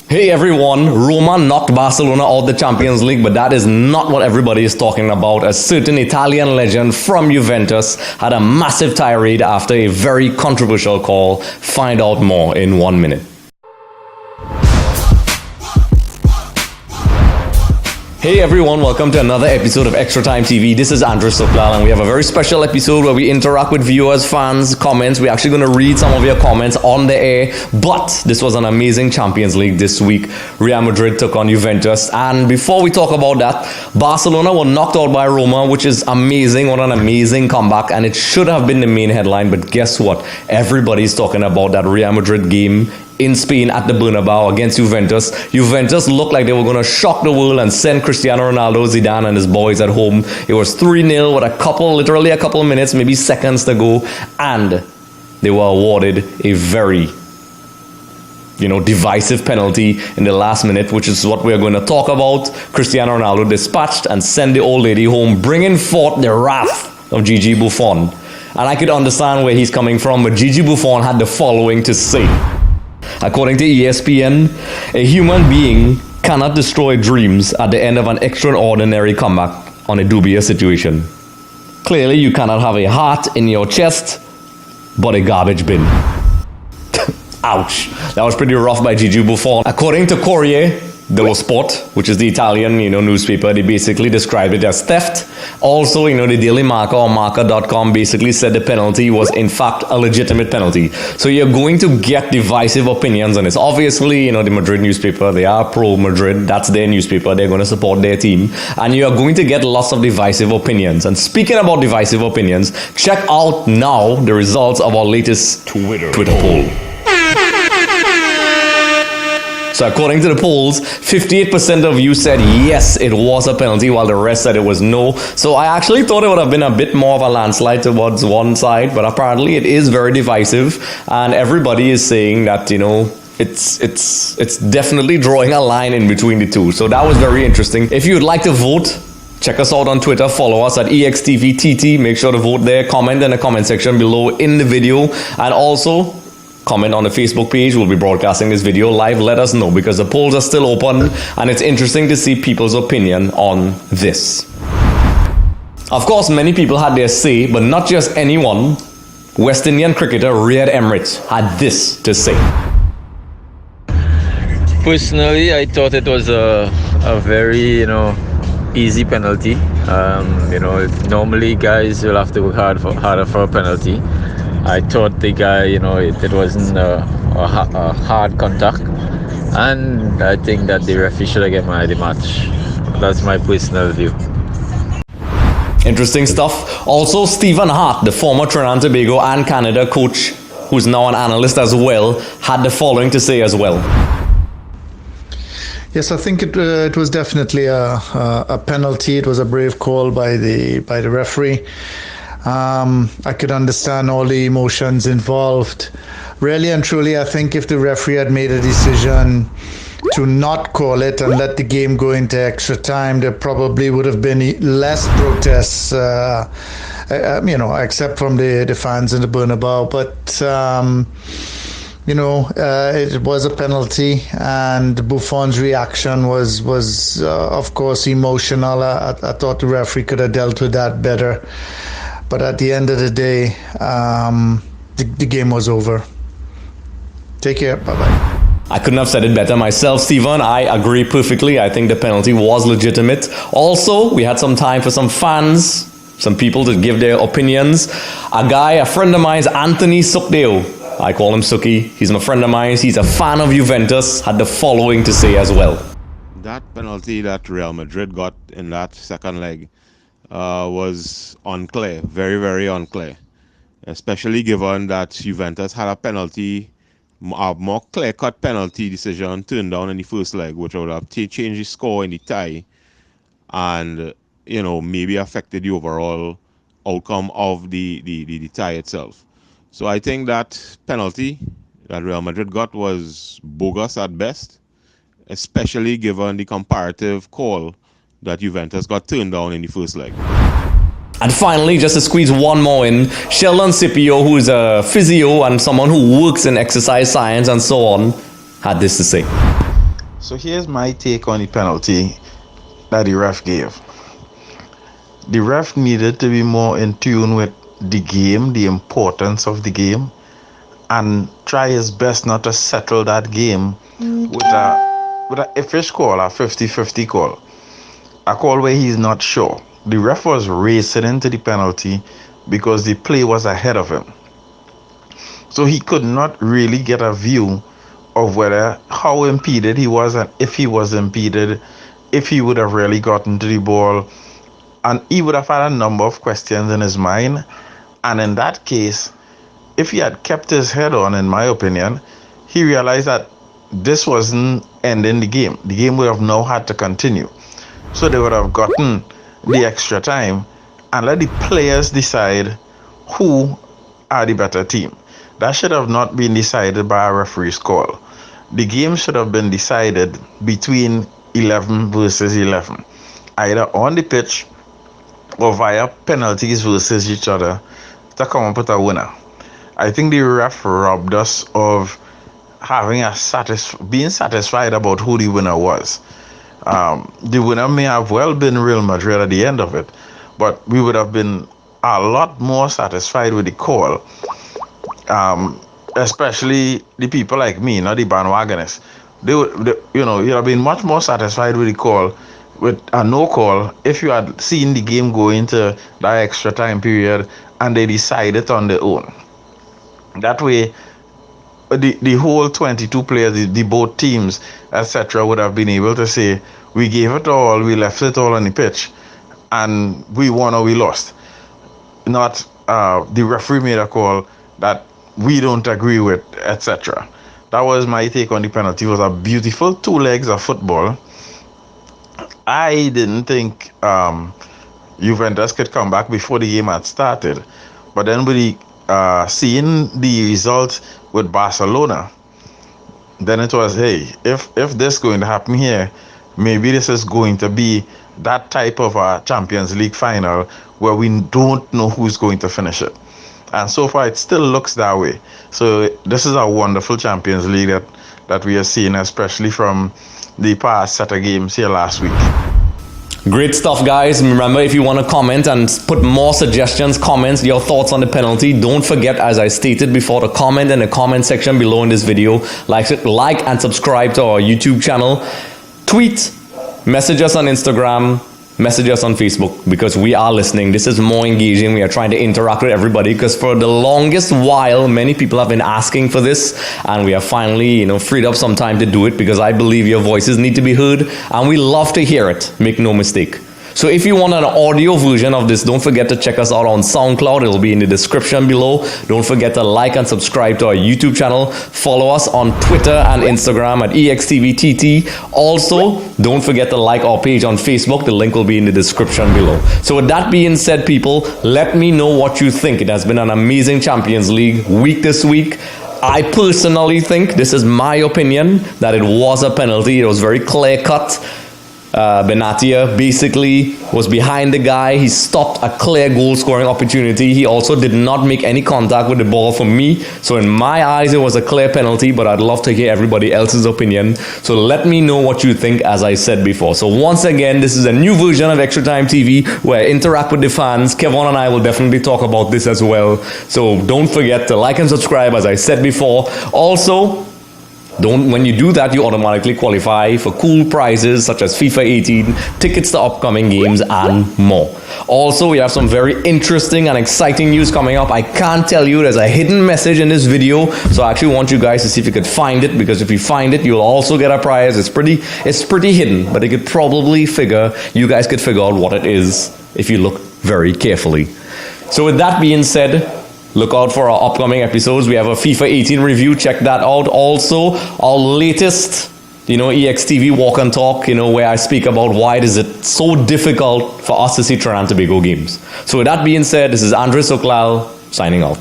Hey everyone, Roma knocked Barcelona out the Champions League, but that is not what everybody is talking about. A certain Italian legend from Juventus had a massive tirade after a very controversial call. Find out more in 1 minute. Hey everyone, welcome to another episode of Extra Time TV. This is Andre Sooklal and we have a very special episode where we interact with viewers, fans, comments. We're actually going to read some of your comments on the air. But this was an amazing Champions League this week. Real Madrid took on Juventus. And before we talk about that, Barcelona were knocked out by Roma, which is amazing. What an amazing comeback. And it should have been the main headline. But guess what? Everybody's talking about that Real Madrid game in Spain at the Bernabeu against Juventus. Juventus looked like they were going to shock the world and send Cristiano Ronaldo, Zidane and his boys at home. It was 3-0 with literally a couple of minutes, maybe seconds to go, and they were awarded a very divisive penalty in the last minute, which is what we're going to talk about. Cristiano Ronaldo dispatched and sent the old lady home, bringing forth the wrath of Gigi Buffon. And I could understand where he's coming from, but Gigi Buffon had the following to say. According to ESPN, a human being cannot destroy dreams at the end of an extraordinary comeback on a dubious situation. Clearly, you cannot have a heart in your chest, but a garbage bin. Ouch. That was pretty rough by Gigi Buffon. According to Corriere dello Sport, which is the Italian newspaper, they basically described it as theft. Also, the Daily Marca or Marca.com basically said the penalty was in fact a legitimate penalty. So you're going to get divisive opinions on this. Obviously, the Madrid newspaper, they are pro-Madrid. That's their newspaper. They're going to support their team. And you are going to get lots of divisive opinions. And speaking about divisive opinions, check out now the results of our latest Twitter poll. So according to the polls, 58% of you said yes, it was a penalty, while the rest said it was no. So I actually thought it would have been a bit more of a landslide towards one side, but apparently it is very divisive, and everybody is saying that, it's definitely drawing a line in between the two. So that was very interesting. If you'd like to vote, check us out on Twitter, follow us at EXTV TT, make sure to vote there, comment in the comment section below in the video, and also comment on the Facebook page. We'll be broadcasting this video live. Let us know, because the polls are still open and it's interesting to see people's opinion on this. Of course, many people had their say, but not just anyone. West Indian cricketer Rayad Ermit had this to say. Personally, I thought it was a very, easy penalty. Normally guys will have to work harder for a penalty. I thought the guy, it wasn't a hard contact, and I think that the referee should have get man of the match. That's my personal view. Interesting stuff. Also, Stephen Hart, the former Trinidad and Tobago and Canada coach, who's now an analyst as well, had the following to say as well. Yes, I think it was definitely a penalty. It was a brave call by the referee. I could understand all the emotions involved. Really and truly, I think if the referee had made a decision to not call it and let the game go into extra time, there probably would have been less protests, except from the fans in the Bernabeu. But, it was a penalty, and Buffon's reaction was of course, emotional. I thought the referee could have dealt with that better. But at the end of the day, the game was over. Take care. Bye-bye. I couldn't have said it better myself, Stephen. I agree perfectly. I think the penalty was legitimate. Also, we had some time for some fans, some people to give their opinions. A friend of mine is Andre Sooklal. I call him Sookie. He's my friend of mine. He's a fan of Juventus. Had the following to say as well. That penalty that Real Madrid got in that second leg was unclear, very, very unclear, especially given that Juventus had a more clear-cut penalty decision turned down in the first leg, which would have changed the score in the tie and, maybe affected the overall outcome of the tie itself. So I think that penalty that Real Madrid got was bogus at best, especially given the comparative call that Juventus got turned down in the first leg. And finally, just to squeeze one more in, Sheldon Scipio, who is a physio and someone who works in exercise science and so on, had this to say. So here's my take on the penalty that the ref gave. The ref needed to be more in tune with the game, the importance of the game, and try his best not to settle that game with a iffish call, a 50-50 call. A call where he's not sure. The ref was racing into the penalty because the play was ahead of him. So he could not really get a view of how impeded he was, and if he was impeded, if he would have really gotten to the ball. And he would have had a number of questions in his mind. And in that case, if he had kept his head on, in my opinion, he realized that this wasn't ending the game. The game would have now had to continue. So they would have gotten the extra time and let the players decide who are the better team. That should have not been decided by a referee's call. The game should have been decided between 11 versus 11, either on the pitch or via penalties versus each other to come up with a winner. I think the ref robbed us of having being satisfied about who the winner was. The winner may have well been Real Madrid at the end of it, but we would have been a lot more satisfied with the call. Especially the people like me, not the bandwagoners. You'd have been much more satisfied with the call, with a no call, if you had seen the game go into that extra time period and they decided on their own. That way, the whole 22 players, the both teams, etc., would have been able to say, we gave it all, we left it all on the pitch, and we won or we lost. Not the referee made a call that we don't agree with, etc. That was my take on the penalty. It was a beautiful 2 legs of football. I didn't think Juventus could come back before the game had started. But then with seeing the result with Barcelona, then it was, hey, if this is going to happen here, maybe this is going to be that type of a Champions League final where we don't know who's going to finish it. And so far, it still looks that way. So this is a wonderful Champions League that we are seeing, especially from the past set of games here last week. Great stuff, guys. Remember, if you want to comment and put more suggestions, comments, your thoughts on the penalty, don't forget, as I stated before, to comment in the comment section below in this video. Like and subscribe to our YouTube channel. Tweet, message us on Instagram, message us on Facebook, because we are listening. This is more engaging. We are trying to interact with everybody, because for the longest while, many people have been asking for this, and we have finally, freed up some time to do it, because I believe your voices need to be heard, and we love to hear it. Make no mistake. So if you want an audio version of this, don't forget to check us out on SoundCloud. It'll be in the description below. Don't forget to like and subscribe to our YouTube channel. Follow us on Twitter and Instagram at EXTV. Also, don't forget to like our page on Facebook. The link will be in the description below. So with that being said, people, let me know what you think. It has been an amazing Champions League week this week. I personally think, this is my opinion, that it was a penalty. It was very clear-cut. Benatia basically was behind the guy. He stopped a clear goal scoring opportunity. He also did not make any contact with the ball for me. So in my eyes, it was a clear penalty, but I'd love to hear everybody else's opinion. So let me know what you think, as I said before. So once again, this is a new version of Extra Time TV where I interact with the fans. Kevon and I will definitely talk about this as well. So don't forget to like and subscribe, as I said before. Also, when you do that, you automatically qualify for cool prizes such as FIFA 18, tickets to upcoming games, and more. Also, we have some very interesting and exciting news coming up. I can't tell you, there's a hidden message in this video, so I actually want you guys to see if you could find it, because if you find it, you'll also get a prize. It's pretty hidden, but you guys could figure out what it is if you look very carefully. So with that being said, look out for our upcoming episodes. We have a FIFA 18 review. Check that out. Also, our latest, EXTV Walk and Talk, where I speak about why is it so difficult for us to see Trinidad and Tobago games. So with that being said, this is Andre Sooklal signing out.